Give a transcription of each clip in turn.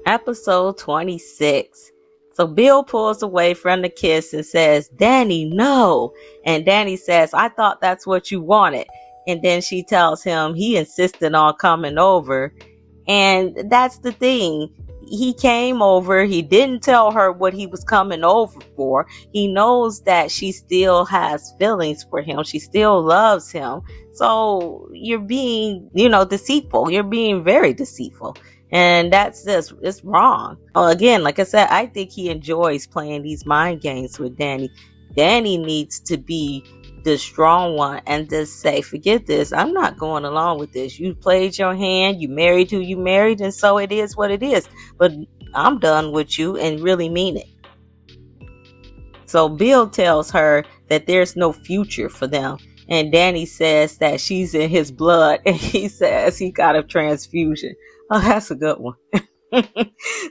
Episode 26. So Bill pulls away from the kiss and says, "Danny, no." And Danny says, "I thought that's what you wanted." And then she tells him he insisted on coming over. And that's the thing. He came over. He didn't tell her what he was coming over for. He knows that she still has feelings for him. She still loves him. So you're being, deceitful. You're being very deceitful. And that's just, it's wrong. Again, like I said, I think he enjoys playing these mind games with Danny. Danny needs to be the strong one and just say, "Forget this. I'm not going along with this. You played your hand. You married who you married. And so it is what it is. But I'm done with you," and really mean it. So Bill tells her that there's no future for them. And Danny says that she's in his blood. And he says he got a transfusion. Oh, that's a good one.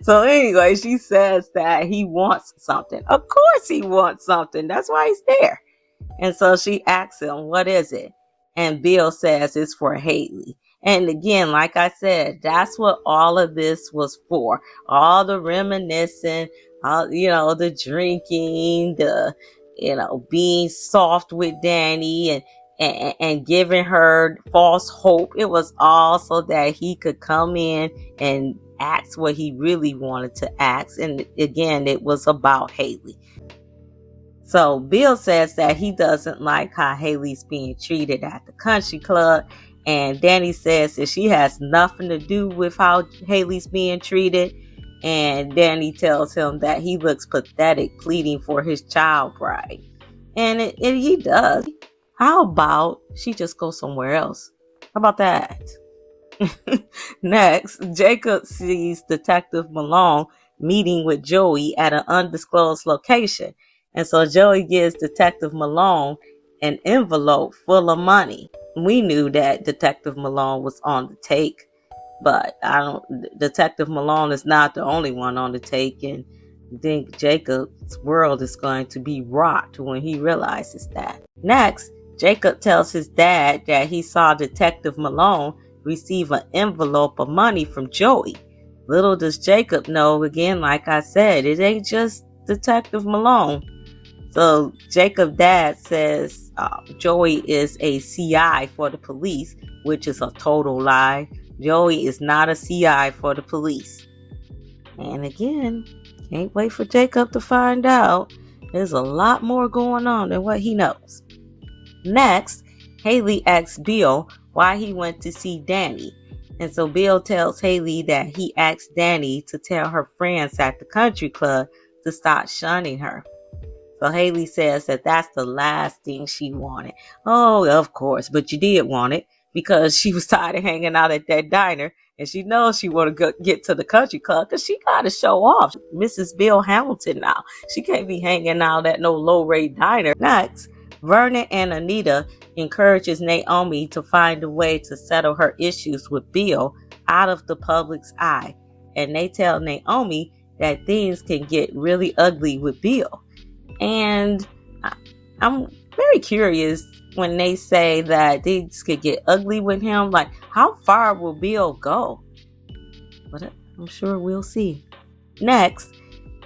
So anyway, she says that he wants something. Of course he wants something. That's why he's there. And so she asks him, "What is it?" And Bill says it's for Haley. And again, like I said, that's what all of this was for. All the reminiscing, the drinking, the, being soft with Danny and giving her false hope. It was all so that he could come in and ask what he really wanted to ask. And again, it was about Haley. So Bill says that he doesn't like how Haley's being treated at the country club. And Danny says that she has nothing to do with how Haley's being treated. And Danny tells him that he looks pathetic pleading for his child bride. And he does. How about she just go somewhere else? How about that? Next, Jacob sees Detective Malone meeting with Joey at an undisclosed location. And so Joey gives Detective Malone an envelope full of money. We knew that Detective Malone was on the take, but Detective Malone is not the only one on the take, and I think Jacob's world is going to be rocked when he realizes that. Next, Jacob tells his dad that he saw Detective Malone receive an envelope of money from Joey. Little does Jacob know, again, like I said, it ain't just Detective Malone. So Jacob's dad says Joey is a CI for the police, which is a total lie. Joey is not a CI for the police. And again, can't wait for Jacob to find out. There's a lot more going on than what he knows. Next, Haley asks Bill why he went to see Danny. And so Bill tells Haley that he asked Danny to tell her friends at the country club to stop shunning her. So Haley says that that's the last thing she wanted. Oh, of course, but you did want it because she was tired of hanging out at that diner, and she knows she want to get to the country club because she got to show off. Mrs. Bill Hamilton now. She can't be hanging out at no low-rate diner. Next, Vernon and Anita encourages Naomi to find a way to settle her issues with Bill out of the public's eye. And they tell Naomi that things can get really ugly with Bill. And I'm very curious when they say that things could get ugly with him. Like, how far will Bill go? But I'm sure we'll see. Next,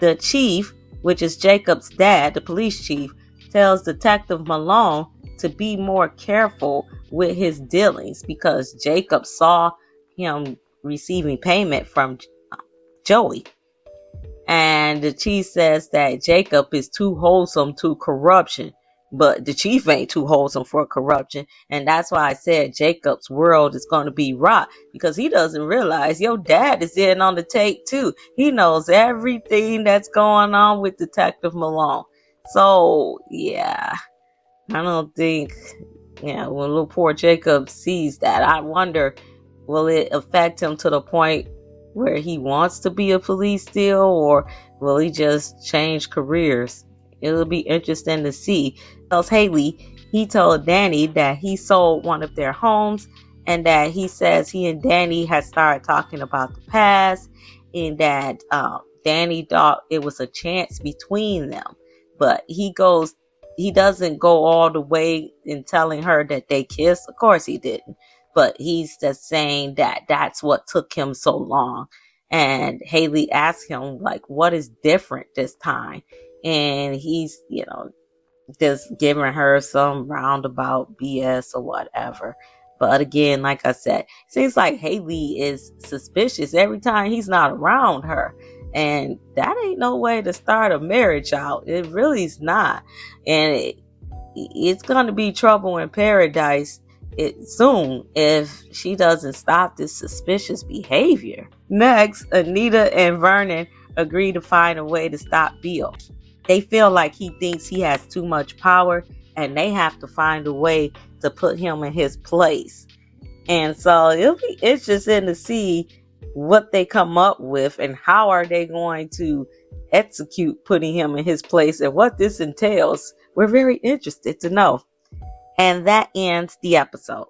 the chief, which is Jacob's dad, the police chief, tells Detective Malone to be more careful with his dealings because Jacob saw him receiving payment from Joey. And the chief says that Jacob is too wholesome to corruption. But the chief ain't too wholesome for corruption. And that's why I said Jacob's world is going to be rocked. Because he doesn't realize your dad is in on the take too. He knows everything that's going on with Detective Malone. So, yeah. I don't think, when little poor Jacob sees that, I wonder, will it affect him to the point where he wants to be a police still, or will he just change careers? It'll be interesting to see. Tells Haley he told Danny that he sold one of their homes and that he says he and Danny had started talking about the past, and that Danny thought it was a chance between them, but he doesn't go all the way in telling her that they kissed. Of course he didn't, but he's just saying that that's what took him so long. And Haley asks him, like, what is different this time? And he's, just giving her some roundabout BS or whatever. But again, like I said, seems like Haley is suspicious every time he's not around her. And that ain't no way to start a marriage out. It really is not. And it's going to be trouble in paradise soon if she doesn't stop this suspicious behavior. Next, Anita and Vernon agree to find a way to stop Bill. They feel like he thinks he has too much power, and they have to find a way to put him in his place. And so it'll be interesting to see what they come up with and how are they going to execute putting him in his place and what this entails. We're very interested to know. And that ends the episode.